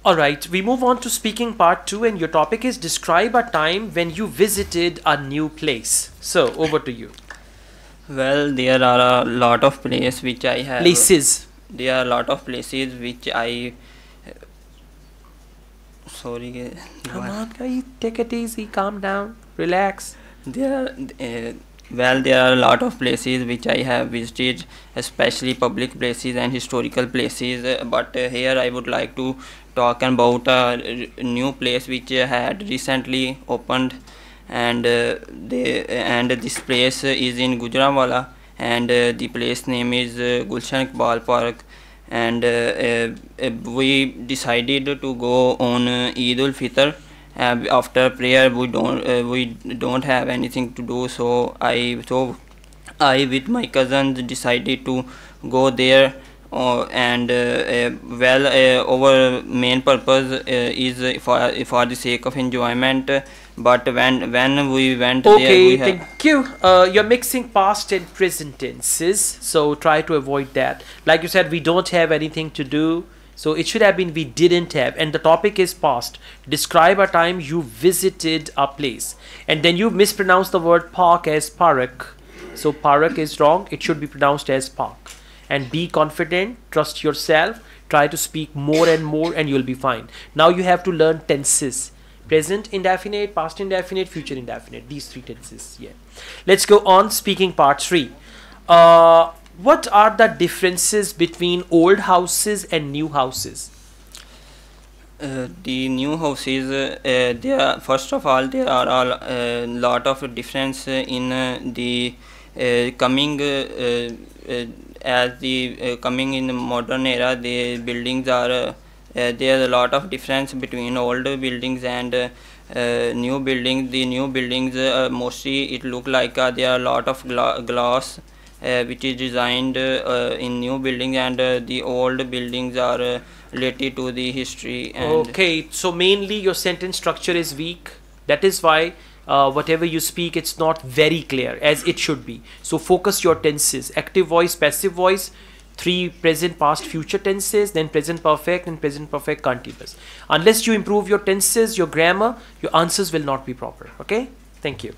All right, we move on to speaking part 2, and your topic is describe a time when you visited a new place. So, over to you. Well, there are a lot of places which I have. Places. There are a lot of places which I. Sorry. Come on, guys, take it easy, calm down, relax. There, there are a lot of places which I have visited, especially public places and historical places. But here I would like to talk about a new place which had recently opened, and this place is in Gujranwala, and the place name is Gulshan Iqbal Park. And we decided to go on Eid ul Fitr. After prayer we don't have anything to do, so I with my cousins decided to go there. And our main purpose is for the sake of enjoyment. But when we went there, Okay, thank you. You're mixing past and present tenses, so try to avoid that. Like you said, we don't have anything to do, so it should have been we didn't have, and the topic is past. Describe a time you visited a place, and then you mispronounce the word park as parak. So parak is wrong, it should be pronounced as park. And be confident, trust yourself, try to speak more and more, and you'll be fine. Now you have to learn tenses: present indefinite, past indefinite, future indefinite, these three tenses. Yeah, let's go on. Speaking part 3. What are the differences between old houses and new houses? The new houses, there first of all there are a lot of difference in the coming as the coming in the modern era. The buildings are there's a lot of difference between old buildings and new buildings. The new buildings, mostly it look like there are a lot of glass which is designed in new buildings, and the old buildings are related to the history. And okay, so mainly your sentence structure is weak. That is why whatever you speak, it's not very clear as it should be. So focus your tenses: active voice, passive voice, 3 present, past, future tenses, then present perfect and present perfect continuous. Unless you improve your tenses, your grammar, your answers will not be proper. Okay, thank you.